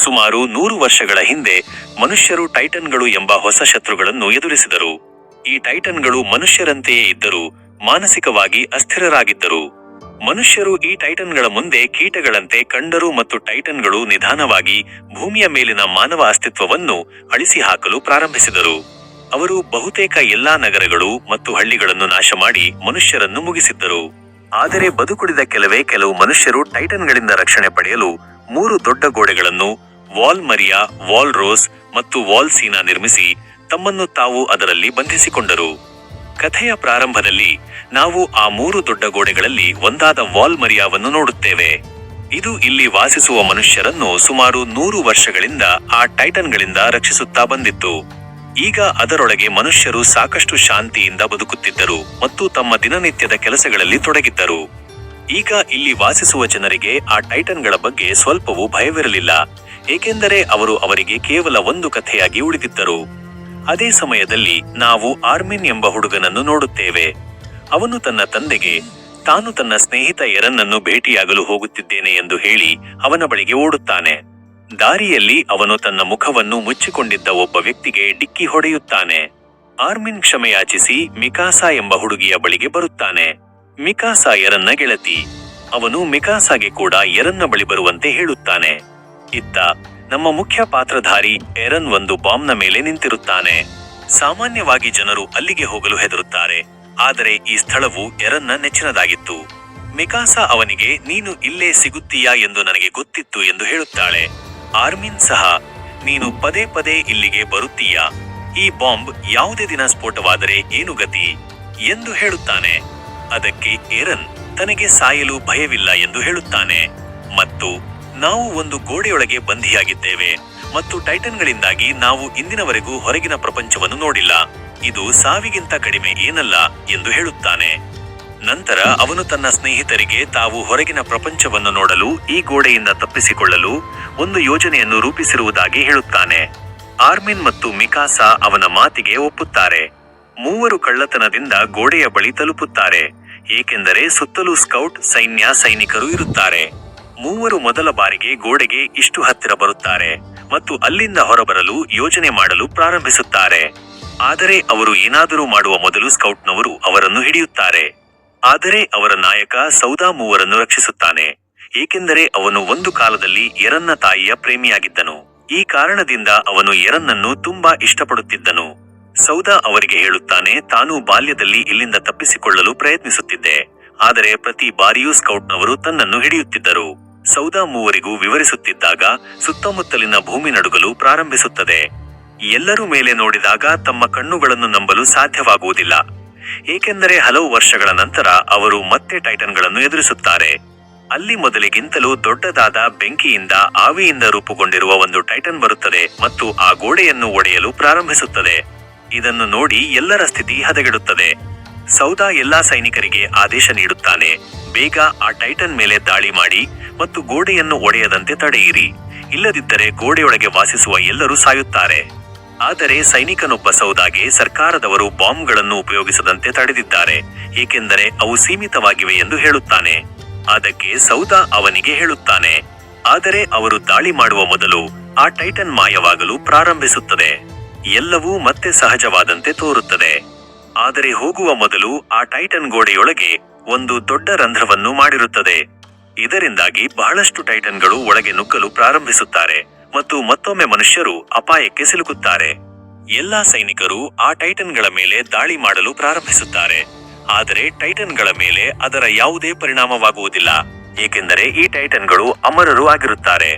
ಸುಮಾರು 100 ವರ್ಷಗಳ ಹಿಂದೆ ಮನುಷ್ಯರು ಟೈಟನ್ಗಳು ಎಂಬ ಹೊಸ ಶತ್ರುಗಳನ್ನು ಎದುರಿಸಿದರು. ಈ ಟೈಟನ್ಗಳು ಮನುಷ್ಯರಂತೆಯೇ ಇದ್ದರೂ ಮಾನಸಿಕವಾಗಿ ಅಸ್ಥಿರರಾಗಿದ್ದರು. ಮನುಷ್ಯರು ಈ ಟೈಟನ್ಗಳ ಮುಂದೆ ಕೀಟಗಳಂತೆ ಕಂಡರು ಮತ್ತು ಟೈಟನ್ಗಳು ನಿಧಾನವಾಗಿ ಭೂಮಿಯ ಮೇಲಿನ ಮಾನವ ಅಸ್ತಿತ್ವವನ್ನು ಅಳಿಸಿ ಹಾಕಲು ಪ್ರಾರಂಭಿಸಿದರು. ಅವರು ಬಹುತೇಕ ಎಲ್ಲಾ ನಗರಗಳು ಮತ್ತು ಹಳ್ಳಿಗಳನ್ನು ನಾಶ ಮಾಡಿ ಮನುಷ್ಯರನ್ನು ಮುಗಿಸಿದ್ದರು. ಆದರೆ ಬದುಕುಳಿದ ಕೆಲವು ಮನುಷ್ಯರು ಟೈಟನ್ಗಳಿಂದ ರಕ್ಷಣೆ ಪಡೆಯಲು 3 ದೊಡ್ಡ ಗೋಡೆಗಳನ್ನು ವಾಲ್ ಮರಿಯಾ, ವಾಲ್ ರೋಸ್ ಮತ್ತು ವಾಲ್ ಸೀನಾ ನಿರ್ಮಿಸಿ ತಮ್ಮನ್ನು ತಾವು ಅದರಲ್ಲಿ ಬಂಧಿಸಿಕೊಂಡರು. ಕಥೆಯ ಪ್ರಾರಂಭದಲ್ಲಿ ನಾವು ಆ 3 ದೊಡ್ಡ ಗೋಡೆಗಳಲ್ಲಿ ಒಂದಾದ ವಾಲ್ ಮರಿಯಾವನ್ನು ನೋಡುತ್ತೇವೆ. ಇದು ಇಲ್ಲಿ ವಾಸಿಸುವ ಮನುಷ್ಯರನ್ನು ಸುಮಾರು 100 ವರ್ಷಗಳಿಂದ ಆ ಟೈಟನ್ಗಳಿಂದ ರಕ್ಷಿಸುತ್ತಾ ಬಂದಿತ್ತು. ಈಗ ಅದರೊಳಗೆ ಮನುಷ್ಯರು ಸಾಕಷ್ಟು ಶಾಂತಿಯಿಂದ ಬದುಕುತ್ತಿದ್ದರು ಮತ್ತು ತಮ್ಮ ದಿನನಿತ್ಯದ ಕೆಲಸಗಳಲ್ಲಿ ತೊಡಗಿದ್ದರು. ಈಗ ಇಲ್ಲಿ ವಾಸಿಸುವ ಜನರಿಗೆ ಆ ಟೈಟನ್ಗಳ ಬಗ್ಗೆ ಸ್ವಲ್ಪವೂ ಭಯವಿರಲಿಲ್ಲ, ಏಕೆಂದರೆ ಅವರು ಅವರಿಗೆ ಕೇವಲ ಒಂದು ಕಥೆಯಾಗಿ ಉಳಿದಿದ್ದರು. ಅದೇ ಸಮಯದಲ್ಲಿ ನಾವು ಆರ್ಮಿನ್ ಎಂಬ ಹುಡುಗನನ್ನು ನೋಡುತ್ತೇವೆ. ಅವನು ತನ್ನ ತಂದೆಗೆ ತಾನು ತನ್ನ ಸ್ನೇಹಿತ ಎರನ್ನನ್ನು ಭೇಟಿಯಾಗಲು ಹೋಗುತ್ತಿದ್ದೇನೆ ಎಂದು ಹೇಳಿ ಅವನ ಬಳಿಗೆ ಓಡುತ್ತಾನೆ. ದಾರಿಯಲ್ಲಿ ಅವನು ತನ್ನ ಮುಖವನ್ನು ಮುಚ್ಚಿಕೊಂಡಿದ್ದ ಒಬ್ಬ ವ್ಯಕ್ತಿಗೆ ಡಿಕ್ಕಿ ಹೊಡೆಯುತ್ತಾನೆ. ಆರ್ಮಿನ್ ಕ್ಷಮೆಯಾಚಿಸಿ ಮಿಕಾಸಾ ಎಂಬ ಹುಡುಗಿಯ ಬಳಿಗೆ ಬರುತ್ತಾನೆ. ಮಿಕಾಸಾ ಎರನ್ನ ಗೆಳತಿ. ಅವನು ಮಿಕಾಸಾಗೆ ಕೂಡ ಎರನ್ನ ಬಳಿ ಬರುವಂತೆ ಹೇಳುತ್ತಾನೆ. ಇತ್ತ ನಮ್ಮ ಮುಖ್ಯ ಪಾತ್ರಧಾರಿ ಎರನ್ ಒಂದು ಬಾಂಬ್ನ ಮೇಲೆ ನಿಂತಿರುತ್ತಾನೆ. ಸಾಮಾನ್ಯವಾಗಿ ಜನರು ಅಲ್ಲಿಗೆ ಹೋಗಲು ಹೆದರುತ್ತಾರೆ, ಆದರೆ ಈ ಸ್ಥಳವು ಎರನ್ನ ನೆಚ್ಚಿನದಾಗಿತ್ತು. ಮಿಕಾಸಾ ಅವನಿಗೆ ನೀನು ಇಲ್ಲೇ ಸಿಗುತ್ತೀಯಾ ಎಂದು ನನಗೆ ಗೊತ್ತಿತ್ತು ಎಂದು ಹೇಳುತ್ತಾಳೆ. ಆರ್ಮಿನ್ ಸಹ ನೀನು ಪದೇ ಪದೇ ಇಲ್ಲಿಗೆ ಬರುತ್ತೀಯಾ, ಈ ಬಾಂಬ್ ಯಾವುದೇ ದಿನ ಸ್ಫೋಟವಾದರೆ ಏನು ಗತಿ ಎಂದು ಹೇಳುತ್ತಾನೆ. ಅದಕ್ಕೆ ಎರನ್ ತನಗೆ ಸಾಯಲು ಭಯವಿಲ್ಲ ಎಂದು ಹೇಳುತ್ತಾನೆ. ಮತ್ತು ನಾವು ಒಂದು ಗೋಡೆಯೊಳಗೆ ಬಂಧಿಯಾಗಿದ್ದೇವೆ ಮತ್ತು ಟೈಟನ್ಗಳಿಂದಾಗಿ ನಾವು ಇಂದಿನವರೆಗೂ ಹೊರಗಿನ ಪ್ರಪಂಚವನ್ನು ನೋಡಿಲ್ಲ, ಇದು ಸಾವಿಗಿಂತ ಕಡಿಮೆ ಏನಲ್ಲ ಎಂದು ಹೇಳುತ್ತಾನೆ. ನಂತರ ಅವನು ತನ್ನ ಸ್ನೇಹಿತರಿಗೆ ತಾವು ಹೊರಗಿನ ಪ್ರಪಂಚವನ್ನು ನೋಡಲು ಈ ಗೋಡೆಯಿಂದ ತಪ್ಪಿಸಿಕೊಳ್ಳಲು ಒಂದು ಯೋಜನೆಯನ್ನು ರೂಪಿಸಿರುವುದಾಗಿ ಹೇಳುತ್ತಾನೆ. ಆರ್ಮಿನ್ ಮತ್ತು ಮಿಕಾಸಾ ಅವನ ಮಾತಿಗೆ ಒಪ್ಪುತ್ತಾರೆ. 3 ಕಳ್ಳತನದಿಂದ ಗೋಡೆಯ ಬಳಿ ತಲುಪುತ್ತಾರೆ, ಏಕೆಂದರೆ ಸುತ್ತಲೂ ಸ್ಕೌಟ್ ಸೈನಿಕರು ಇರುತ್ತಾರೆ. 3 ಮೊದಲ ಬಾರಿಗೆ ಗೋಡೆಗೆ ಇಷ್ಟು ಹತ್ತಿರ ಬರುತ್ತಾರೆ ಮತ್ತು ಅಲ್ಲಿಂದ ಹೊರಬರಲು ಯೋಜನೆ ಮಾಡಲು ಪ್ರಾರಂಭಿಸುತ್ತಾರೆ. ಆದರೆ ಅವರು ಏನಾದರೂ ಮಾಡುವ ಮೊದಲು ಸ್ಕೌಟ್ನವರು ಅವರನ್ನು ಹಿಡಿಯುತ್ತಾರೆ. ಆದರೆ ಅವರ ನಾಯಕ ಸೌದಾ 3ರನ್ನು ರಕ್ಷಿಸುತ್ತಾನೆ, ಏಕೆಂದರೆ ಅವನು ಒಂದು ಕಾಲದಲ್ಲಿ ಎರನ್ನ ತಾಯಿಯ ಪ್ರೇಮಿಯಾಗಿದ್ದನು. ಈ ಕಾರಣದಿಂದ ಅವನು ಎರನ್ನನ್ನು ತುಂಬಾ ಇಷ್ಟಪಡುತ್ತಿದ್ದನು. ಸೌದಾ ಅವರಿಗೆ ಹೇಳುತ್ತಾನೆ, ತಾನು ಬಾಲ್ಯದಲ್ಲಿ ಇಲ್ಲಿಂದ ತಪ್ಪಿಸಿಕೊಳ್ಳಲು ಪ್ರಯತ್ನಿಸುತ್ತಿದ್ದೆ, ಆದರೆ ಪ್ರತಿ ಬಾರಿಯೂ ಸ್ಕೌಟ್ನವರು ತನ್ನನ್ನು ಹಿಡಿಯುತ್ತಿದ್ದರು. ಸೌದಾ 3ರಿಗೂ ವಿವರಿಸುತ್ತಿದ್ದಾಗ ಸುತ್ತಮುತ್ತಲಿನ ಭೂಮಿ ನಡುಗಲು ಪ್ರಾರಂಭಿಸುತ್ತದೆ. ಎಲ್ಲರೂ ಮೇಲೆ ನೋಡಿದಾಗ ತಮ್ಮ ಕಣ್ಣುಗಳನ್ನು ನಂಬಲು ಸಾಧ್ಯವಾಗುವುದಿಲ್ಲ, ಏಕೆಂದರೆ ಹಲವು ವರ್ಷಗಳ ನಂತರ ಅವರು ಮತ್ತೆ ಟೈಟನ್ಗಳನ್ನು ಎದುರಿಸುತ್ತಾರೆ. ಅಲ್ಲಿ ಮೊದಲಿಗಿಂತಲೂ ದೊಡ್ಡದಾದ ಬೆಂಕಿಯಿಂದ ಆವಿಯಿಂದ ರೂಪುಗೊಂಡಿರುವ ಒಂದು ಟೈಟನ್ ಬರುತ್ತದೆ ಮತ್ತು ಆ ಗೋಡೆಯನ್ನು ಒಡೆಯಲು ಪ್ರಾರಂಭಿಸುತ್ತದೆ. ಇದನ್ನು ನೋಡಿ ಎಲ್ಲರ ಸ್ಥಿತಿ ಹದಗೆಡುತ್ತದೆ. ಸೌದಾ ಎಲ್ಲಾ ಸೈನಿಕರಿಗೆ ಆದೇಶ ನೀಡುತ್ತಾನೆ, ಬೇಗ ಆ ಟೈಟನ್ ಮೇಲೆ ದಾಳಿ ಮಾಡಿ ಮತ್ತು ಗೋಡೆಯನ್ನು ಒಡೆಯದಂತೆ ತಡೆಯಿರಿ, ಇಲ್ಲದಿದ್ದರೆ ಗೋಡೆಯೊಳಗೆ ವಾಸಿಸುವ ಎಲ್ಲರೂ ಸಾಯುತ್ತಾರೆ. ಆದರೆ ಸೈನಿಕನೊಬ್ಬ ಸೌದಾಗೆ ಸರ್ಕಾರದವರು ಬಾಂಬ್ಗಳನ್ನು ಉಪಯೋಗಿಸದಂತೆ ತಡೆದಿದ್ದಾರೆ, ಏಕೆಂದರೆ ಅವು ಸೀಮಿತವಾಗಿವೆ ಎಂದು ಹೇಳುತ್ತಾನೆ. ಅದಕ್ಕೆ ಸೌದಾ ಅವನಿಗೆ ಹೇಳುತ್ತಾನೆ, ಆದರೆ ಅವರು ದಾಳಿ ಮಾಡುವ ಮೊದಲು ಆ ಟೈಟನ್ ಮಾಯವಾಗಲು ಪ್ರಾರಂಭಿಸುತ್ತದೆ. ಎಲ್ಲವೂ ಮತ್ತೆ ಸಹಜವಾದಂತೆ ತೋರುತ್ತದೆ. ಆದರೆ ಹೋಗುವ ಮೊದಲು ಆ ಟೈಟನ್ ಗೋಡೆಯೊಳಗೆ ಒಂದು ದೊಡ್ಡ ರಂಧ್ರವನ್ನು ಮಾಡಿರುತ್ತದೆ. ಇದರಿಂದಾಗಿ ಬಹಳಷ್ಟು ಟೈಟನ್ಗಳು ಒಳಗೆ ನುಗ್ಗಲು ಪ್ರಾರಂಭಿಸುತ್ತಾರೆ ಮತ್ತು ಮತ್ತೊಮ್ಮೆ ಮನುಷ್ಯರು ಅಪಾಯಕ್ಕೆ ಸಿಲುಕುತ್ತಾರೆ. ಎಲ್ಲಾ ಸೈನಿಕರು ಆ ಟೈಟನ್ಗಳ ಮೇಲೆ ದಾಳಿ ಮಾಡಲು ಪ್ರಾರಂಭಿಸುತ್ತಾರೆ, ಆದರೆ ಟೈಟನ್ಗಳ ಮೇಲೆ ಅದರ ಯಾವುದೇ ಪರಿಣಾಮವಾಗುವುದಿಲ್ಲ, ಏಕೆಂದರೆ ಈ ಟೈಟನ್ಗಳು ಅಮರರು ಆಗಿರುತ್ತಾರೆ.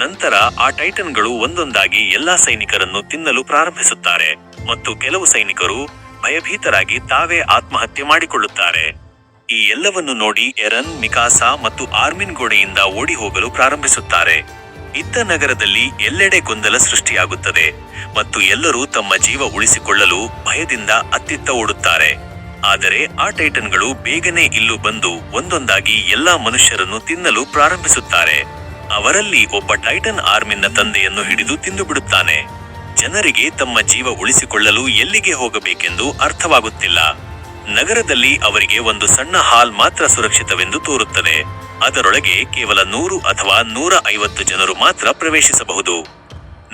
ನಂತರ ಆ ಟೈಟನ್ಗಳು ಒಂದೊಂದಾಗಿ ಎಲ್ಲಾ ಸೈನಿಕರನ್ನು ತಿನ್ನಲು ಪ್ರಾರಂಭಿಸುತ್ತಾರೆ ಮತ್ತು ಕೆಲವು ಸೈನಿಕರು ಭಯಭೀತರಾಗಿ ತಾವೇ ಆತ್ಮಹತ್ಯೆ ಮಾಡಿಕೊಳ್ಳುತ್ತಾರೆ. ಈ ಎಲ್ಲವನ್ನು ನೋಡಿ ಎರನ್, ಮಿಕಾಸಾ ಮತ್ತು ಆರ್ಮಿನ್ ಗೋಡೆಯಿಂದ ಓಡಿ ಹೋಗಲು ಪ್ರಾರಂಭಿಸುತ್ತಾರೆ. ಇತ್ತ ನಗರದಲ್ಲಿ ಎಲ್ಲೆಡೆ ಗೊಂದಲ ಸೃಷ್ಟಿಯಾಗುತ್ತದೆ ಮತ್ತು ಎಲ್ಲರೂ ತಮ್ಮ ಜೀವ ಉಳಿಸಿಕೊಳ್ಳಲು ಭಯದಿಂದ ಅತ್ತಿತ್ತ ಓಡುತ್ತಾರೆ. ಆದರೆ ಆ ಟೈಟನ್ಗಳು ಬೇಗನೆ ಇಲ್ಲೂ ಬಂದು ಒಂದೊಂದಾಗಿ ಎಲ್ಲಾ ಮನುಷ್ಯರನ್ನು ತಿನ್ನಲು ಪ್ರಾರಂಭಿಸುತ್ತಾರೆ. ಅವರಲ್ಲಿ ಒಬ್ಬ ಟೈಟನ್ ಆರ್ಮಿನ್ನ ತಂದೆಯನ್ನು ಹಿಡಿದು ತಿಂದು ಬಿಡುತ್ತಾನೆ. ಜನರಿಗೆ ತಮ್ಮ ಜೀವ ಉಳಿಸಿಕೊಳ್ಳಲು ಎಲ್ಲಿಗೆ ಹೋಗಬೇಕೆಂದು ಅರ್ಥವಾಗುತ್ತಿಲ್ಲ. ನಗರದಲ್ಲಿ ಅವರಿಗೆ ಒಂದು ಸಣ್ಣ ಹಾಲ್ ಮಾತ್ರ ಸುರಕ್ಷಿತವೆಂದು ತೋರುತ್ತದೆ. ಅದರೊಳಗೆ ಕೇವಲ 100 ಅಥವಾ 150 ಜನರು ಮಾತ್ರ ಪ್ರವೇಶಿಸಬಹುದು.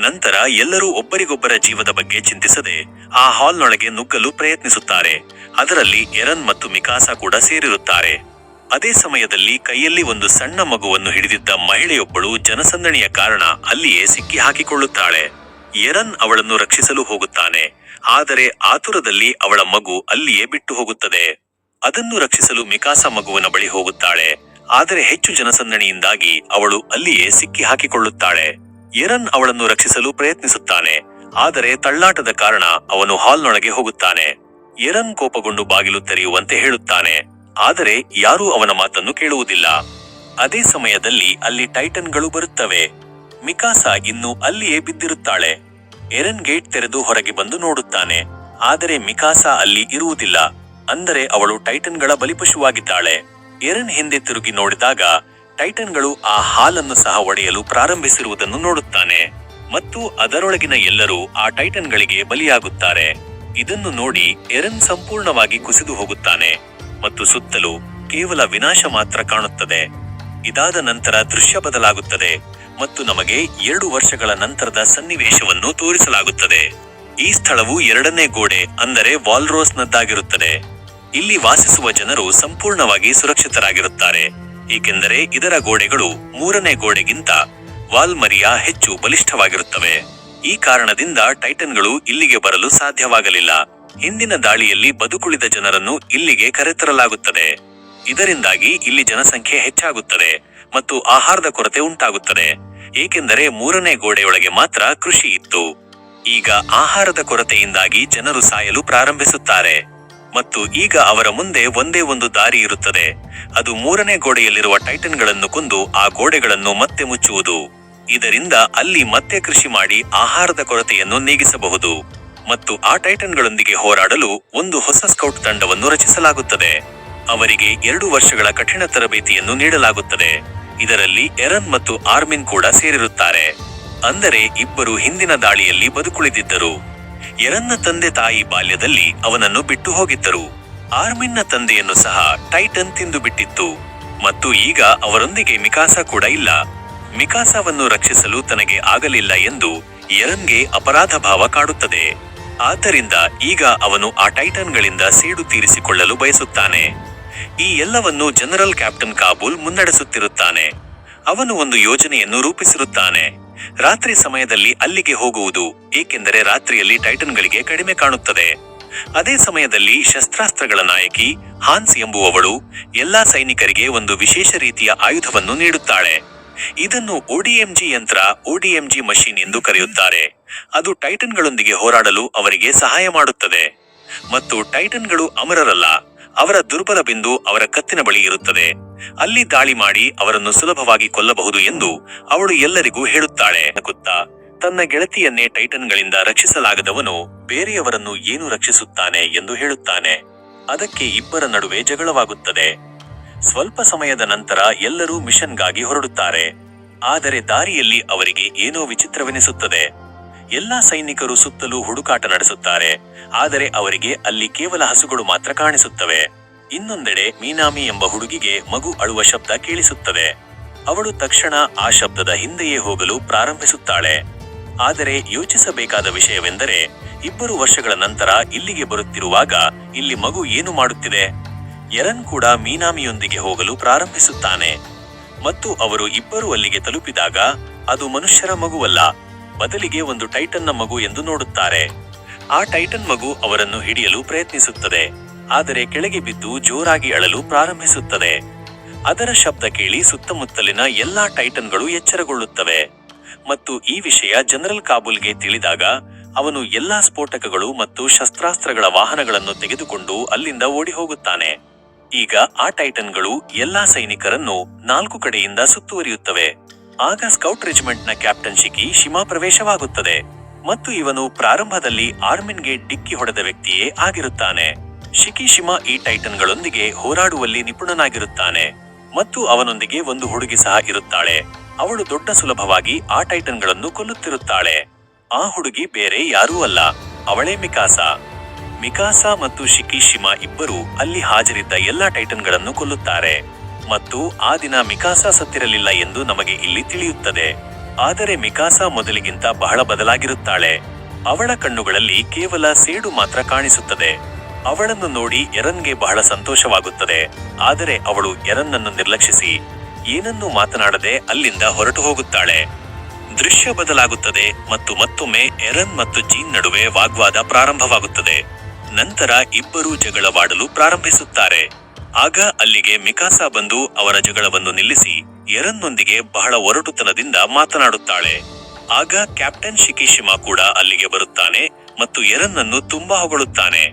ನಂತರ ಎಲ್ಲರೂ ಒಬ್ಬರಿಗೊಬ್ಬರ ಜೀವದ ಬಗ್ಗೆ ಚಿಂತಿಸದೆ ಆ ಹಾಲ್ನೊಳಗೆ ನುಗ್ಗಲು ಪ್ರಯತ್ನಿಸುತ್ತಾರೆ. ಅದರಲ್ಲಿ ಎರನ್ ಮತ್ತು ಮಿಕಾಸಾ ಕೂಡ ಸೇರಿರುತ್ತಾರೆ. ಅದೇ ಸಮಯದಲ್ಲಿ ಕೈಯಲ್ಲಿ ಒಂದು ಸಣ್ಣ ಮಗುವನ್ನು ಹಿಡಿದಿದ್ದ ಮಹಿಳೆಯೊಬ್ಬಳು ಜನಸಂದಣಿಯ ಕಾರಣ ಅಲ್ಲಿಯೇ ಸಿಕ್ಕಿ ಹಾಕಿಕೊಳ್ಳುತ್ತಾಳೆ. ಎರನ್ ಅವಳನ್ನು ರಕ್ಷಿಸಲು ಹೋಗುತ್ತಾನೆ, ಆದರೆ ಆತುರದಲ್ಲಿ ಅವಳ ಮಗು ಅಲ್ಲಿಯೇ ಬಿಟ್ಟು ಹೋಗುತ್ತದೆ. ಅದನ್ನು ರಕ್ಷಿಸಲು ಮಿಕಾಸಾ ಮಗುವಿನ ಬಳಿ ಹೋಗುತ್ತಾಳೆ, ಆದರೆ ಹೆಚ್ಚು ಜನಸಂದಣಿಯಿಂದಾಗಿ ಅವಳು ಅಲ್ಲಿಯೇ ಸಿಕ್ಕಿ ಹಾಕಿಕೊಳ್ಳುತ್ತಾಳೆ. ಎರನ್ ಅವಳನ್ನು ರಕ್ಷಿಸಲು ಪ್ರಯತ್ನಿಸುತ್ತಾನೆ, ಆದರೆ ತಳ್ಳಾಟದ ಕಾರಣ ಅವನು ಹಾಲ್ನೊಳಗೆ ಹೋಗುತ್ತಾನೆ. ಎರನ್ ಕೋಪಗೊಂಡು ಬಾಗಿಲು ತೆರೆಯುವಂತೆ ಹೇಳುತ್ತಾನೆ, ಆದರೆ ಯಾರೂ ಅವನ ಮಾತನ್ನು ಕೇಳುವುದಿಲ್ಲ. ಅದೇ ಸಮಯದಲ್ಲಿ ಅಲ್ಲಿ ಟೈಟನ್ಗಳು ಬರುತ್ತವೆ. ಮಿಕಾಸಾ ಇನ್ನು ಅಲ್ಲಿಯೇ ಬಿದ್ದಿರುತ್ತಾಳೆ. ಎರನ್ ಗೇಟ್ ತೆರೆದು ಹೊರಗೆ ಬಂದು ನೋಡುತ್ತಾನೆ, ಆದರೆ ಮಿಕಾಸಾ ಅಲ್ಲಿ ಇರುವುದಿಲ್ಲ. ಅಂದರೆ ಅವಳು ಟೈಟನ್ಗಳ ಬಲಿಪಶುವಾಗಿದ್ದಾಳೆ. ಎರನ್ ಹಿಂದೆ ತಿರುಗಿ ನೋಡಿದಾಗ ಟೈಟನ್ಗಳು ಆ ಹಾಲನ್ನು ಸಹ ಒಡೆಯಲು ಪ್ರಾರಂಭಿಸಿರುವುದನ್ನು ನೋಡುತ್ತಾನೆ, ಮತ್ತು ಅದರೊಳಗಿನ ಎಲ್ಲರೂ ಆ ಟೈಟನ್ಗಳಿಗೆ ಬಲಿಯಾಗುತ್ತಾರೆ. ಇದನ್ನು ನೋಡಿ ಎರನ್ ಸಂಪೂರ್ಣವಾಗಿ ಕುಸಿದು ಹೋಗುತ್ತಾನೆ ಮತ್ತು ಸುತ್ತಲೂ ಕೇವಲ ವಿನಾಶ ಮಾತ್ರ ಕಾಣುತ್ತದೆ. ಇದಾದ ನಂತರ ದೃಶ್ಯ ಬದಲಾಗುತ್ತದೆ ಮತ್ತು ನಮಗೆ 2 ವರ್ಷಗಳ ನಂತರದ ಸನ್ನಿವೇಶವನ್ನು ತೋರಿಸಲಾಗುತ್ತದೆ. ಈ ಸ್ಥಳವು 2ನೇ ಗೋಡೆ ಅಂದರೆ ವಾಲ್ರೋಸ್ನದ್ದಾಗಿರುತ್ತದೆ. ಇಲ್ಲಿ ವಾಸಿಸುವ ಜನರು ಸಂಪೂರ್ಣವಾಗಿ ಸುರಕ್ಷಿತರಾಗಿರುತ್ತಾರೆ, ಏಕೆಂದರೆ ಇದರ ಗೋಡೆಗಳು 3ನೇ ಗೋಡೆಗಿಂತ ವಾಲ್ಮರಿಯಾ ಹೆಚ್ಚು ಬಲಿಷ್ಠವಾಗಿರುತ್ತವೆ. ಈ ಕಾರಣದಿಂದ ಟೈಟನ್ಗಳು ಇಲ್ಲಿಗೆ ಬರಲು ಸಾಧ್ಯವಾಗಲಿಲ್ಲ. ಹಿಂದಿನ ದಾಳಿಯಲ್ಲಿ ಬದುಕುಳಿದ ಜನರನ್ನು ಇಲ್ಲಿಗೆ ಕರೆತರಲಾಗುತ್ತದೆ. ಇದರಿಂದಾಗಿ ಇಲ್ಲಿ ಜನಸಂಖ್ಯೆ ಹೆಚ್ಚಾಗುತ್ತದೆ ಮತ್ತು ಆಹಾರದ ಕೊರತೆ ಉಂಟಾಗುತ್ತದೆ, ಏಕೆಂದರೆ 3ನೇ ಗೋಡೆಯೊಳಗೆ ಮಾತ್ರ ಕೃಷಿ ಇತ್ತು. ಈಗ ಆಹಾರದ ಕೊರತೆಯಿಂದಾಗಿ ಜನರು ಸಾಯಲು ಪ್ರಾರಂಭಿಸುತ್ತಾರೆ ಮತ್ತು ಈಗ ಅವರ ಮುಂದೆ ಒಂದೇ ಒಂದು ದಾರಿ ಇರುತ್ತದೆ, ಅದು 3ನೇ ಗೋಡೆಯಲ್ಲಿರುವ ಟೈಟನ್ಗಳನ್ನು ಕೊಂದು ಆ ಗೋಡೆಗಳನ್ನು ಮತ್ತೆ ಮುಚ್ಚುವುದು. ಇದರಿಂದ ಅಲ್ಲಿ ಮತ್ತೆ ಕೃಷಿ ಮಾಡಿ ಆಹಾರದ ಕೊರತೆಯನ್ನು ನೀಗಿಸಬಹುದು ಮತ್ತು ಆ ಟೈಟನ್ಗಳೊಂದಿಗೆ ಹೋರಾಡಲು ಒಂದು ಹೊಸ ಸ್ಕೌಟ್ ತಂಡವನ್ನು ರಚಿಸಲಾಗುತ್ತದೆ. ಅವರಿಗೆ 2 ವರ್ಷಗಳ ಕಠಿಣ ತರಬೇತಿಯನ್ನು ನೀಡಲಾಗುತ್ತದೆ. ಇದರಲ್ಲಿ ಎರನ್ ಮತ್ತು ಆರ್ಮಿನ್ ಕೂಡ ಸೇರಿರುತ್ತಾರೆ. ಅಂದರೆ ಇಬ್ಬರು ಹಿಂದಿನ ದಾಳಿಯಲ್ಲಿ ಬದುಕುಳಿದಿದ್ದರು. ಎರನ್ನ ತಂದೆ ತಾಯಿ ಬಾಲ್ಯದಲ್ಲಿ ಅವನನ್ನು ಬಿಟ್ಟು ಹೋಗಿದ್ದರು. ಆರ್ಮಿನ್ನ ತಂದೆಯನ್ನು ಸಹ ಟೈಟನ್ ತಿಂದು ಬಿಟ್ಟಿತ್ತು ಮತ್ತು ಈಗ ಅವರೊಂದಿಗೆ ಮಿಕಾಸಾ ಕೂಡ ಇಲ್ಲ. ಮಿಕಾಸಾವನ್ನು ರಕ್ಷಿಸಲು ತನಗೆ ಆಗಲಿಲ್ಲ ಎಂದು ಎರನ್ಗೆ ಅಪರಾಧ ಭಾವ ಕಾಡುತ್ತದೆ. ಆದ್ದರಿಂದ ಈಗ ಅವನು ಆ ಟೈಟನ್ಗಳಿಂದ ಸೇಡು ತೀರಿಸಿಕೊಳ್ಳಲು ಬಯಸುತ್ತಾನೆ. ಈ ಎಲ್ಲವನ್ನು ಜನರಲ್ ಕ್ಯಾಪ್ಟನ್ ಕಾಬೂಲ್ ಮುನ್ನಡೆಸುತ್ತಿರುತ್ತಾನೆ. ಅವನು ಒಂದು ಯೋಜನೆಯನ್ನು ರೂಪಿಸಿರುತ್ತಾನೆ. ರಾತ್ರಿ ಸಮಯದಲ್ಲಿ ಅಲ್ಲಿಗೆ ಹೋಗುವುದು, ಏಕೆಂದರೆ ರಾತ್ರಿಯಲ್ಲಿ ಟೈಟನ್ಗಳಿಗೆ ಕಡಿಮೆ ಕಾಣುತ್ತದೆ. ಅದೇ ಸಮಯದಲ್ಲಿ ಶಸ್ತ್ರಾಸ್ತ್ರಗಳ ನಾಯಕಿ ಹಾನ್ಸ್ ಎಂಬುವವಳು ಎಲ್ಲಾ ಸೈನಿಕರಿಗೆ ಒಂದು ವಿಶೇಷ ರೀತಿಯ ಆಯುಧವನ್ನು ನೀಡುತ್ತಾಳೆ. ಇದನ್ನು ODMG ಯಂತ್ರ, ODMG ಮಷೀನ್ ಎಂದು ಕರೆಯುತ್ತಾರೆ. ಅದು ಟೈಟನ್ಗಳೊಂದಿಗೆ ಹೋರಾಡಲು ಅವರಿಗೆ ಸಹಾಯ ಮಾಡುತ್ತದೆ. ಮತ್ತು ಟೈಟನ್ಗಳು ಅಮರರಲ್ಲ, ಅವರ ದುರ್ಬಲ ಬಿಂದು ಅವರ ಕತ್ತಿನ ಬಳಿ ಇರುತ್ತದೆ. ಅಲ್ಲಿ ದಾಳಿ ಮಾಡಿ ಅವರನ್ನು ಸುಲಭವಾಗಿ ಕೊಲ್ಲಬಹುದು ಎಂದು ಅವಳು ಎಲ್ಲರಿಗೂ ಹೇಳುತ್ತಾಳೆ. ನಗುತ್ತಾ ತನ್ನ ಗೆಳತಿಯನ್ನೇ ಟೈಟನ್ಗಳಿಂದ ರಕ್ಷಿಸಲಾಗದವನು ಬೇರೆಯವರನ್ನು ಏನು ರಕ್ಷಿಸುತ್ತಾನೆ ಎಂದು ಹೇಳುತ್ತಾನೆ. ಅದಕ್ಕೆ ಇಬ್ಬರ ನಡುವೆ ಜಗಳವಾಗುತ್ತದೆ. ಸ್ವಲ್ಪ ಸಮಯದ ನಂತರ ಎಲ್ಲರೂ ಮಿಷನ್ಗಾಗಿ ಹೊರಡುತ್ತಾರೆ. ಆದರೆ ದಾರಿಯಲ್ಲಿ ಅವರಿಗೆ ಏನೋ ವಿಚಿತ್ರವೆನಿಸುತ್ತದೆ. ಎಲ್ಲಾ ಸೈನಿಕರು ಸುತ್ತಲೂ ಹುಡುಕಾಟ ನಡೆಸುತ್ತಾರೆ, ಆದರೆ ಅವರಿಗೆ ಅಲ್ಲಿ ಕೇವಲ ಹಸುಗಳು ಮಾತ್ರ ಕಾಣಿಸುತ್ತವೆ. ಇನ್ನೊಂದೆಡೆ ಮೀನಾಮಿ ಎಂಬ ಹುಡುಗಿಗೆ ಮಗು ಅಳುವ ಶಬ್ದ ಕೇಳಿಸುತ್ತದೆ. ಅವಳು ತಕ್ಷಣ ಆ ಶಬ್ದದ ಹಿಂದೆಯೇ ಹೋಗಲು ಪ್ರಾರಂಭಿಸುತ್ತಾಳೆ. ಆದರೆ ಯೋಚಿಸಬೇಕಾದ ವಿಷಯವೆಂದರೆ 2 ವರ್ಷಗಳ ನಂತರ ಇಲ್ಲಿಗೆ ಬರುತ್ತಿರುವಾಗ ಇಲ್ಲಿ ಮಗು ಏನು ಮಾಡುತ್ತಿದೆ? ಎರನ್ ಕೂಡ ಮೀನಾಮಿಯೊಂದಿಗೆ ಹೋಗಲು ಪ್ರಾರಂಭಿಸುತ್ತಾನೆ ಮತ್ತು ಅವರು ಇಬ್ಬರು ಅಲ್ಲಿಗೆ ತಲುಪಿದಾಗ ಅದು ಮನುಷ್ಯರ ಮಗುವಲ್ಲ, ಬದಲಿಗೆ ಒಂದು ಟೈಟನ್ನ ಮಗು ಎಂದು ನೋಡುತ್ತಾರೆ. ಆ ಟೈಟನ್ ಮಗು ಅವರನ್ನು ಹಿಡಿಯಲು ಪ್ರಯತ್ನಿಸುತ್ತದೆ, ಆದರೆ ಕೆಳಗೆ ಬಿದ್ದು ಜೋರಾಗಿ ಅಳಲು ಪ್ರಾರಂಭಿಸುತ್ತದೆ. ಅದರ ಶಬ್ದ ಕೇಳಿ ಸುತ್ತಮುತ್ತಲಿನ ಎಲ್ಲಾ ಟೈಟನ್ಗಳು ಎಚ್ಚರಗೊಳ್ಳುತ್ತವೆ ಮತ್ತು ಈ ವಿಷಯ ಜನರಲ್ ಕಾಬೂಲ್ಗೆ ತಿಳಿದಾಗ ಅವನು ಎಲ್ಲಾ ಸ್ಫೋಟಕಗಳು ಮತ್ತು ಶಸ್ತ್ರಾಸ್ತ್ರಗಳ ವಾಹನಗಳನ್ನು ತೆಗೆದುಕೊಂಡು ಅಲ್ಲಿಂದ ಓಡಿ ಹೋಗುತ್ತಾನೆ. ಈಗ ಆ ಟೈಟನ್ಗಳು ಎಲ್ಲಾ ಸೈನಿಕರನ್ನು 4 ಕಡೆಯಿಂದ ಸುತ್ತುವರಿಯುತ್ತವೆ. ಆಗ ಸ್ಕೌಟ್ ರೆಜಿಮೆಂಟ್ನ ಕ್ಯಾಪ್ಟನ್ ಶಿಕಿ ಶಿಮಾ ಪ್ರವೇಶವಾಗುತ್ತದೆ ಮತ್ತು ಇವನು ಪ್ರಾರಂಭದಲ್ಲಿ ಆರ್ಮಿನ್ಗೆ ಡಿಕ್ಕಿ ಹೊಡೆದ ವ್ಯಕ್ತಿಯೇ ಆಗಿರುತ್ತಾನೆ. ಶಿಕಿ ಶಿಮಾ ಈ ಟೈಟನ್ಗಳೊಂದಿಗೆ ಹೋರಾಡುವಲ್ಲಿ ನಿಪುಣನಾಗಿರುತ್ತಾನೆ ಮತ್ತು ಅವನೊಂದಿಗೆ ಒಂದು ಹುಡುಗಿ ಸಹ ಇರುತ್ತಾಳೆ. ಅವಳು ದೊಡ್ಡ ಸುಲಭವಾಗಿ ಆ ಟೈಟನ್ಗಳನ್ನು ಕೊಲ್ಲುತ್ತಿರುತ್ತಾಳೆ. ಆ ಹುಡುಗಿ ಬೇರೆ ಯಾರೂ ಅಲ್ಲ, ಅವಳೇ ಮಿಕಾಸಾ. ಮಿಕಾಸಾ ಮತ್ತು ಶಿಕಿ ಶಿಮಾ ಇಬ್ಬರು ಅಲ್ಲಿ ಹಾಜರಿದ್ದ ಎಲ್ಲಾ ಟೈಟನ್ಗಳನ್ನು ಕೊಲ್ಲುತ್ತಾರೆ ಮತ್ತು ಆ ದಿನ ಮಿಕಾಸಾ ಸತ್ತಿರಲಿಲ್ಲ ಎಂದು ನಮಗೆ ಇಲ್ಲಿ ತಿಳಿಯುತ್ತದೆ. ಆದರೆ ಮಿಕಾಸಾ ಮೊದಲಿಗಿಂತ ಬಹಳ ಬದಲಾಗಿರುತ್ತಾಳೆ. ಅವಳ ಕಣ್ಣುಗಳಲ್ಲಿ ಕೇವಲ ಸೇಡು ಮಾತ್ರ ಕಾಣಿಸುತ್ತದೆ. ಅವಳನ್ನು ನೋಡಿ ಎರನ್ಗೆ ಬಹಳ ಸಂತೋಷವಾಗುತ್ತದೆ. ಆದರೆ ಅವಳು ಎರನ್ನನ್ನು ನಿರ್ಲಕ್ಷಿಸಿ ಏನನ್ನೂ ಮಾತನಾಡದೆ ಅಲ್ಲಿಂದ ಹೊರಟು ಹೋಗುತ್ತಾಳೆ. ದೃಶ್ಯ ಬದಲಾಗುತ್ತದೆ ಮತ್ತು ಮತ್ತೊಮ್ಮೆ ಎರನ್ ಮತ್ತು ಜೀನ್ ನಡುವೆ ವಾಗ್ವಾದ ಪ್ರಾರಂಭವಾಗುತ್ತದೆ. ನಂತರ ಇಬ್ಬರೂ ಜಗಳವಾಡಲು ಪ್ರಾರಂಭಿಸುತ್ತಾರೆ. ಆಗ ಅಲ್ಲಿಗೆ ಮಿಕಾಸಾ ಬಂದು ಅವರ ಜಗಳವನ್ನು ನಿಲ್ಲಿಸಿ ಎರನ್ನೊಂದಿಗೆ ಬಹಳ ಒರಟುತನದಿಂದ ಮಾತನಾಡುತ್ತಾಳೆ. ಆಗ ಕ್ಯಾಪ್ಟನ್ ಶಿಕಿಶಿಮಾ ಕೂಡ ಅಲ್ಲಿಗೆ ಬರುತ್ತಾನೆ ಮತ್ತು ಎರನ್ನನ್ನು ತುಂಬಾ ಹೊಗಳುತ್ತಾನೆ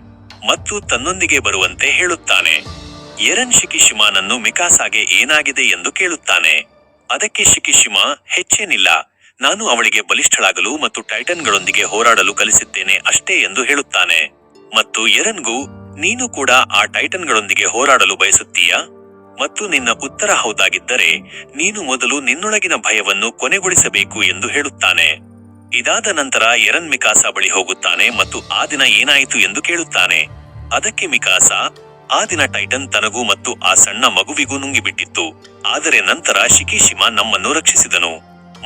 ಮತ್ತು ತನ್ನೊಂದಿಗೆ ಬರುವಂತೆ ಹೇಳುತ್ತಾನೆ. ಎರನ್ ಶಿಕಿಶಿಮಾನನ್ನು ಮಿಕಾಸಾಗೆ ಏನಾಗಿದೆ ಎಂದು ಕೇಳುತ್ತಾನೆ. ಅದಕ್ಕೆ ಶಿಕಿಶಿಮಾ, ಹೆಚ್ಚೇನಿಲ್ಲ, ನಾನು ಅವಳಿಗೆ ಬಲಿಷ್ಠಳಾಗಲು ಮತ್ತು ಟೈಟನ್ಗಳೊಂದಿಗೆ ಹೋರಾಡಲು ಕಲಿಸಿದ್ದೇನೆ ಅಷ್ಟೇ ಎಂದು ಹೇಳುತ್ತಾನೆ. ಮತ್ತು ಎರನ್ಗೂ, ನೀನು ಕೂಡ ಆ ಟೈಟನ್ಗಳೊಂದಿಗೆ ಹೋರಾಡಲು ಬಯಸುತ್ತೀಯಾ? ಮತ್ತು ನಿನ್ನ ಉತ್ತರ ಹೌದಾಗಿದ್ದರೆ ನೀನು ಮೊದಲು ನಿನ್ನೊಳಗಿನ ಭಯವನ್ನು ಕೊನೆಗೊಳಿಸಬೇಕು ಎಂದು ಹೇಳುತ್ತಾನೆ. ಇದಾದ ನಂತರ ಎರನ್ ಮಿಕಾಸಾ ಬಳಿ ಹೋಗುತ್ತಾನೆ ಮತ್ತು ಆ ದಿನ ಏನಾಯಿತು ಎಂದು ಕೇಳುತ್ತಾನೆ. ಅದಕ್ಕೆ ಮಿಕಾಸಾ, ಆ ದಿನ ಟೈಟನ್ ತನಗೂ ಮತ್ತು ಆ ಸಣ್ಣ ಮಗುವಿಗೂ ನುಂಗಿಬಿಟ್ಟಿತ್ತು. ಆದರೆ ನಂತರ ಶಿಕಿಶಿಮಾ ನಮ್ಮನ್ನು ರಕ್ಷಿಸಿದನು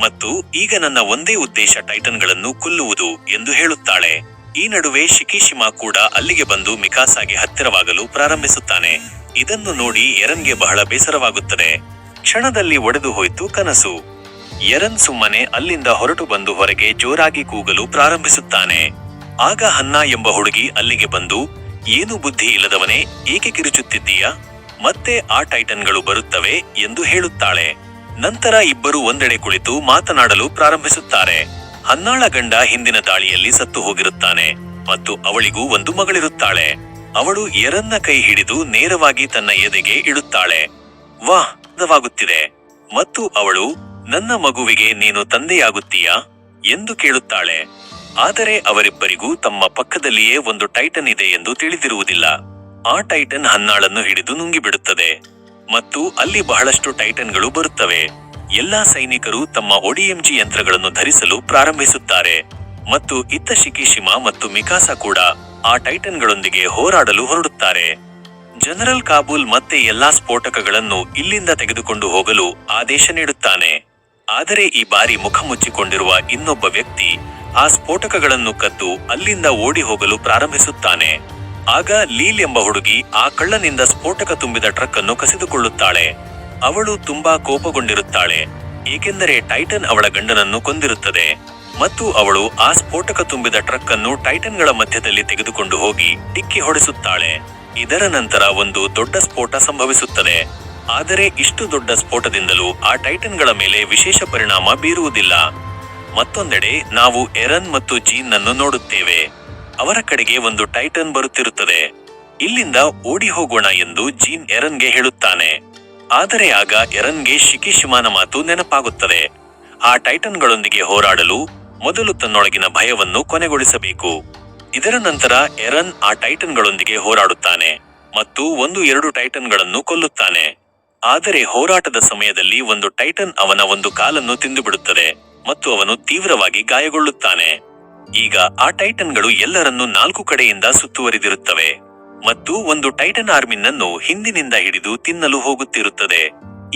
ಮತ್ತು ಈಗ ನನ್ನ ಒಂದೇ ಉದ್ದೇಶ ಟೈಟನ್ಗಳನ್ನು ಕೊಲ್ಲುವುದು ಎಂದು ಹೇಳುತ್ತಾಳೆ. ಈ ನಡುವೆ ಶಿಕಿಶಿಮಾ ಕೂಡ ಅಲ್ಲಿಗೆ ಬಂದು ಮಿಕಾಸಾಗೆ ಹತ್ತಿರವಾಗಲು ಪ್ರಾರಂಭಿಸುತ್ತಾನೆ. ಇದನ್ನು ನೋಡಿ ಎರನ್ಗೆ ಬಹಳ ಬೇಸರವಾಗುತ್ತದೆ. ಕ್ಷಣದಲ್ಲಿ ಒಡೆದು ಹೋಯ್ತು ಕನಸು. ಎರನ್ ಸುಮ್ಮನೆ ಅಲ್ಲಿಂದ ಹೊರಟು ಬಂದು ಹೊರಗೆ ಜೋರಾಗಿ ಕೂಗಲು ಪ್ರಾರಂಭಿಸುತ್ತಾನೆ. ಆಗ ಹನ್ನಾ ಎಂಬ ಹುಡುಗಿ ಅಲ್ಲಿಗೆ ಬಂದು, ಏನು ಬುದ್ಧಿ ಇಲ್ಲದವನೇ, ಏಕೆ ಕಿರುಚುತ್ತಿದ್ದೀಯಾ? ಮತ್ತೆ ಆ ಟೈಟನ್ಗಳು ಬರುತ್ತವೆ ಎಂದು ಹೇಳುತ್ತಾಳೆ. ನಂತರ ಇಬ್ಬರು ಒಂದೆಡೆ ಕುಳಿತು ಮಾತನಾಡಲು ಪ್ರಾರಂಭಿಸುತ್ತಾರೆ. ಹನ್ನಾಳ ಗಂಡ ಹಿಂದಿನ ದಾಳಿಯಲ್ಲಿ ಸತ್ತು ಹೋಗಿರುತ್ತಾನೆ ಮತ್ತು ಅವಳಿಗೂ ಒಂದು ಮಗಳಿರುತ್ತಾಳೆ. ಅವಳು ಎರನ್ನ ಕೈ ಹಿಡಿದು ನೇರವಾಗಿ ತನ್ನ ಎದೆಗೆ ಇಡುತ್ತಾಳೆ. ವಾಹವಾಗುತ್ತಿದೆ. ಮತ್ತು ಅವಳು, ನನ್ನ ಮಗುವಿಗೆ ನೀನು ತಂದೆಯಾಗುತ್ತೀಯಾ ಎಂದು ಕೇಳುತ್ತಾಳೆ. ಆದರೆ ಅವರಿಬ್ಬರಿಗೂ ತಮ್ಮ ಪಕ್ಕದಲ್ಲಿಯೇ ಒಂದು ಟೈಟನ್ ಇದೆ ಎಂದು ತಿಳಿದಿರುವುದಿಲ್ಲ. ಆ ಟೈಟನ್ ಹನ್ನಾಳನ್ನು ಹಿಡಿದು ನುಂಗಿಬಿಡುತ್ತದೆ ಮತ್ತು ಅಲ್ಲಿ ಬಹಳಷ್ಟು ಟೈಟನ್ಗಳು ಬರುತ್ತವೆ. ಎಲ್ಲಾ ಸೈನಿಕರು ತಮ್ಮ ಒಡಿಎಂಜಿ ಯಂತ್ರಗಳನ್ನು ಧರಿಸಲು ಪ್ರಾರಂಭಿಸುತ್ತಾರೆ ಮತ್ತು ಇತ್ತ ಶಿಕಿಶಿಮಾ ಮತ್ತು ಮಿಕಾಸಾ ಕೂಡ ಆ ಟೈಟನ್ಗಳೊಂದಿಗೆ ಹೋರಾಡಲು ಹೊರಡುತ್ತಾರೆ. ಜನರಲ್ ಕಾಬೂಲ್ ಮತ್ತೆ ಎಲ್ಲಾ ಸ್ಫೋಟಕಗಳನ್ನು ಇಲ್ಲಿಂದ ತೆಗೆದುಕೊಂಡು ಹೋಗಲು ಆದೇಶ ನೀಡುತ್ತಾನೆ. ಆದರೆ ಈ ಬಾರಿ ಮುಖ ಮುಚ್ಚಿಕೊಂಡಿರುವ ಇನ್ನೊಬ್ಬ ವ್ಯಕ್ತಿ ಆ ಸ್ಫೋಟಕಗಳನ್ನು ಕದ್ದು ಅಲ್ಲಿಂದ ಓಡಿ ಹೋಗಲು ಪ್ರಾರಂಭಿಸುತ್ತಾನೆ. ಆಗ ಲೀಲ್ ಎಂಬ ಹುಡುಗಿ ಆ ಕಳ್ಳನಿಂದ ಸ್ಫೋಟಕ ತುಂಬಿದ ಟ್ರಕ್ ಅನ್ನು ಕಸಿದುಕೊಳ್ಳುತ್ತಾಳೆ. ಅವಳು ತುಂಬಾ ಕೋಪಗೊಂಡಿರುತ್ತಾಳೆ, ಏಕೆಂದರೆ ಟೈಟನ್ ಅವಳ ಗಂಡನನ್ನು ಕೊಂದಿರುತ್ತದೆ ಮತ್ತು ಅವಳು ಆ ಸ್ಫೋಟಕ ತುಂಬಿದ ಟ್ರಕ್ ಅನ್ನು ಟೈಟನ್ಗಳ ಮಧ್ಯದಲ್ಲಿ ತೆಗೆದುಕೊಂಡು ಹೋಗಿ ಡಿಕ್ಕಿ ಹೊಡೆಸುತ್ತಾಳೆ. ಇದರ ನಂತರ ಒಂದು ದೊಡ್ಡ ಸ್ಫೋಟ ಸಂಭವಿಸುತ್ತದೆ. ಆದರೆ ಇಷ್ಟು ದೊಡ್ಡ ಸ್ಫೋಟದಿಂದಲೂ ಆ ಟೈಟನ್ಗಳ ಮೇಲೆ ವಿಶೇಷ ಪರಿಣಾಮ ಬೀರುವುದಿಲ್ಲ. ಮತ್ತೊಂದೆಡೆ ನಾವು ಎರನ್ ಮತ್ತು ಜೀನ್ ಅನ್ನು ನೋಡುತ್ತೇವೆ. ಅವರ ಕಡೆಗೆ ಒಂದು ಟೈಟನ್ ಬರುತ್ತಿರುತ್ತದೆ. ಇಲ್ಲಿಂದ ಓಡಿ ಹೋಗೋಣ ಎಂದು ಜೀನ್ ಎರನ್ಗೆ ಹೇಳುತ್ತಾನೆ. ಆದರೆ ಆಗ ಎರನ್ಗೆ ಶಿಕಿಶಿಮಾನ ಮಾತು ನೆನಪಾಗುತ್ತದೆ. ಆ ಟೈಟನ್ಗಳೊಂದಿಗೆ ಹೋರಾಡಲು ಮೊದಲು ತನ್ನೊಳಗಿನ ಭಯವನ್ನು ಕೊನೆಗೊಳಿಸಬೇಕು. ಇದರ ನಂತರ ಎರನ್ ಆ ಟೈಟನ್ಗಳೊಂದಿಗೆ ಹೋರಾಡುತ್ತಾನೆ ಮತ್ತು 1-2 ಟೈಟನ್ಗಳನ್ನು ಕೊಲ್ಲುತ್ತಾನೆ. ಆದರೆ ಹೋರಾಟದ ಸಮಯದಲ್ಲಿ ಒಂದು ಟೈಟನ್ ಅವನ ಒಂದು ಕಾಲನ್ನು ತಿಂದುಬಿಡುತ್ತದೆ ಮತ್ತು ಅವನು ತೀವ್ರವಾಗಿ ಗಾಯಗೊಳ್ಳುತ್ತಾನೆ. ಈಗ ಆ ಟೈಟನ್ಗಳು ಎಲ್ಲರನ್ನೂ 4 ಕಡೆಯಿಂದ ಸುತ್ತುವರಿದಿರುತ್ತವೆ ಮತ್ತು ಒಂದು ಟೈಟನ್ ಆರ್ಮಿನನ್ನು ಹಿಂದಿನಿಂದ ಹಿಡಿದು ತಿನ್ನಲು ಹೋಗುತ್ತಿರುತ್ತದೆ.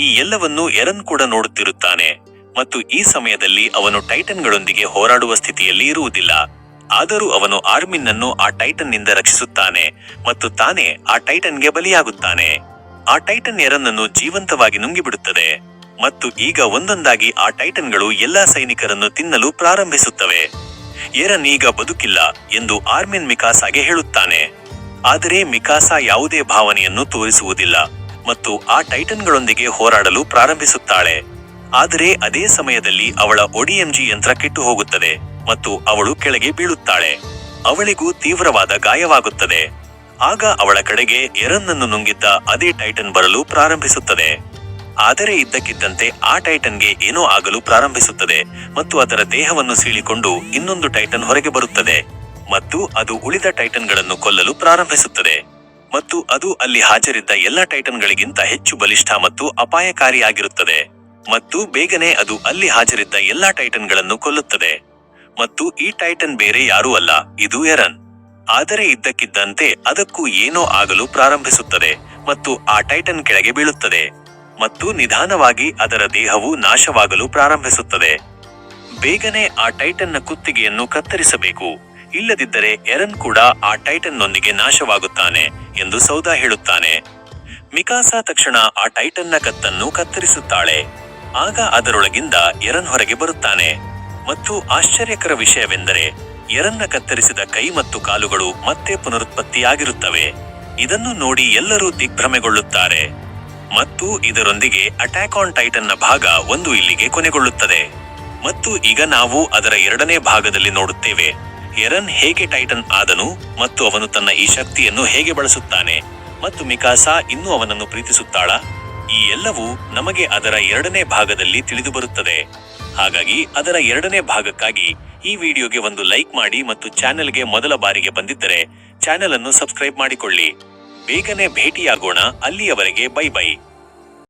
ಈ ಎಲ್ಲವನ್ನೂ ಎರನ್ ಕೂಡ ನೋಡುತ್ತಿರುತ್ತಾನೆ ಮತ್ತು ಈ ಸಮಯದಲ್ಲಿ ಅವನು ಟೈಟನ್ಗಳೊಂದಿಗೆ ಹೋರಾಡುವ ಸ್ಥಿತಿಯಲ್ಲಿ ಇರುವುದಿಲ್ಲ. ಆದರೂ ಅವನು ಆರ್ಮಿನನ್ನು ಆ ಟೈಟನ್ನಿಂದ ರಕ್ಷಿಸುತ್ತಾನೆ ಮತ್ತು ತಾನೇ ಆ ಟೈಟನ್ಗೆ ಬಲಿಯಾಗುತ್ತಾನೆ. ಆ ಟೈಟನ್ ಎರನ್ನನ್ನು ಜೀವಂತವಾಗಿ ನುಂಗಿಬಿಡುತ್ತದೆ ಮತ್ತು ಈಗ ಒಂದೊಂದಾಗಿ ಆ ಟೈಟನ್ಗಳು ಎಲ್ಲಾ ಸೈನಿಕರನ್ನು ತಿನ್ನಲು ಪ್ರಾರಂಭಿಸುತ್ತವೆ. ಎರನ್ ಈಗ ಬದುಕಿಲ್ಲ ಎಂದು ಆರ್ಮಿನ್ ಮಿಕಾಸಾಗೆ ಹೇಳುತ್ತಾನೆ. ಆದರೆ ಮಿಕಾಸಾ ಯಾವುದೇ ಭಾವನೆಯನ್ನು ತೋರಿಸುವುದಿಲ್ಲ ಮತ್ತು ಆ ಟೈಟನ್ಗಳೊಂದಿಗೆ ಹೋರಾಡಲು ಪ್ರಾರಂಭಿಸುತ್ತಾಳೆ. ಆದರೆ ಅದೇ ಸಮಯದಲ್ಲಿ ಅವಳ ಒಡಿಎಂಜಿ ಯಂತ್ರ ಕೆಟ್ಟು ಹೋಗುತ್ತದೆ ಮತ್ತು ಅವಳು ಕೆಳಗೆ ಬೀಳುತ್ತಾಳೆ. ಅವಳಿಗೂ ತೀವ್ರವಾದ ಗಾಯವಾಗುತ್ತದೆ. ಆಗ ಅವಳ ಕಡೆಗೆ ಎರನ್ನನ್ನು ನುಂಗಿದ್ದ ಅದೇ ಟೈಟನ್ ಬರಲು ಪ್ರಾರಂಭಿಸುತ್ತದೆ. ಆದರೆ ಇದ್ದಕ್ಕಿದ್ದಂತೆ ಆ ಟೈಟನ್ಗೆ ಏನೋ ಆಗಲು ಪ್ರಾರಂಭಿಸುತ್ತದೆ ಮತ್ತು ಅದರ ದೇಹವನ್ನು ಸೀಳಿಕೊಂಡು ಇನ್ನೊಂದು ಟೈಟನ್ ಹೊರಗೆ ಬರುತ್ತದೆ ಮತ್ತು ಅದು ಉಳಿದ ಟೈಟನ್ಗಳನ್ನು ಕೊಲ್ಲಲು ಪ್ರಾರಂಭಿಸುತ್ತದೆ ಮತ್ತು ಅದು ಅಲ್ಲಿ ಹಾಜರಿದ್ದ ಎಲ್ಲ ಟೈಟನ್ಗಳಿಗಿಂತ ಹೆಚ್ಚು ಬಲಿಷ್ಠ ಮತ್ತು ಅಪಾಯಕಾರಿಯಾಗಿರುತ್ತದೆ ಮತ್ತು ಬೇಗನೆ ಅದು ಅಲ್ಲಿ ಹಾಜರಿದ್ದ ಎಲ್ಲಾ ಟೈಟನ್ಗಳನ್ನು ಕೊಲ್ಲುತ್ತದೆ. ಮತ್ತು ಈ ಟೈಟನ್ ಬೇರೆ ಯಾರೂ ಅಲ್ಲ, ಇದು ಎರನ್. ಆದರೆ ಇದ್ದಕ್ಕಿದ್ದಂತೆ ಅದಕ್ಕೂ ಏನೋ ಆಗಲು ಪ್ರಾರಂಭಿಸುತ್ತದೆ ಮತ್ತು ಆ ಟೈಟನ್ ಕೆಳಗೆ ಬೀಳುತ್ತದೆ. ಮತ್ತು ನಿಧಾನವಾಗಿ ಅದರ ದೇಹವು ನಾಶವಾಗಲು ಪ್ರಾರಂಭಿಸುತ್ತದೆ. ಬೇಗನೆ ಆ ಟೈಟನ್ನ ಕುತ್ತಿಗೆಯನ್ನು ಕತ್ತರಿಸಬೇಕು, ಇಲ್ಲದಿದ್ದರೆ ಎರನ್ ಕೂಡ ಆ ಟೈಟನ್ನೊಂದಿಗೆ ನಾಶವಾಗುತ್ತಾನೆ ಎಂದು ಸೌದ ಹೇಳುತ್ತಾನೆ. ಮಿಕಾಸಾ ತಕ್ಷಣ ಆ ಟೈಟನ್ನ ಕತ್ತನ್ನು ಕತ್ತರಿಸುತ್ತಾಳೆ. ಆಗ ಅದರೊಳಗಿಂದ ಎರನ್ ಹೊರಗೆ ಬರುತ್ತಾನೆ. ಮತ್ತು ಆಶ್ಚರ್ಯಕರ ವಿಷಯವೆಂದರೆ ಎರನ್ನ ಕತ್ತರಿಸಿದ ಕೈ ಮತ್ತು ಕಾಲುಗಳು ಮತ್ತೆ ಪುನರುತ್ಪತ್ತಿಯಾಗಿರುತ್ತವೆ. ಇದನ್ನು ನೋಡಿ ಎಲ್ಲರೂ ದಿಗ್ಭ್ರಮೆಗೊಳ್ಳುತ್ತಾರೆ. ಮತ್ತು ಇದರೊಂದಿಗೆ ಅಟ್ಯಾಕ್ ಆನ್ ಟೈಟನ್ನ ಭಾಗ 1 ಇಲ್ಲಿಗೆ ಕೊನೆಗೊಳ್ಳುತ್ತದೆ. ಮತ್ತು ಈಗ ನಾವು ಅದರ 2ನೇ ಭಾಗದಲ್ಲಿ ನೋಡುತ್ತೇವೆ, ಎರನ್ ಹೇಗೆ ಟೈಟನ್ ಆದನು ಮತ್ತು ಅವನು ತನ್ನ ಈ ಶಕ್ತಿಯನ್ನು ಹೇಗೆ ಬಳಸುತ್ತಾನೆ, ಮತ್ತು ಮಿಕಾಸಾ ಇನ್ನೂ ಅವನನ್ನು ಪ್ರೀತಿಸುತ್ತಾಳಾ? ಈ ಎಲ್ಲವೂ ನಮಗೆ ಅದರ 2ನೇ ಭಾಗದಲ್ಲಿ ತಿಳಿದು ಬರುತ್ತದೆ. ಹಾಗಾಗಿ ಅದರ 2ನೇ ಭಾಗಕ್ಕಾಗಿ ಈ ವಿಡಿಯೋಗೆ ಒಂದು ಲೈಕ್ ಮಾಡಿ ಮತ್ತು ಚಾನೆಲ್ಗೆ ಮೊದಲ ಬಾರಿಗೆ ಬಂದಿದ್ದರೆ ಚಾನೆಲ್ ಅನ್ನು ಸಬ್ಸ್ಕ್ರೈಬ್ ಮಾಡಿಕೊಳ್ಳಿ. ಬೇಗನೆ ಭೇಟಿಯಾಗೋಣ. ಅಲ್ಲಿಯವರೆಗೆ ಬೈ ಬೈ.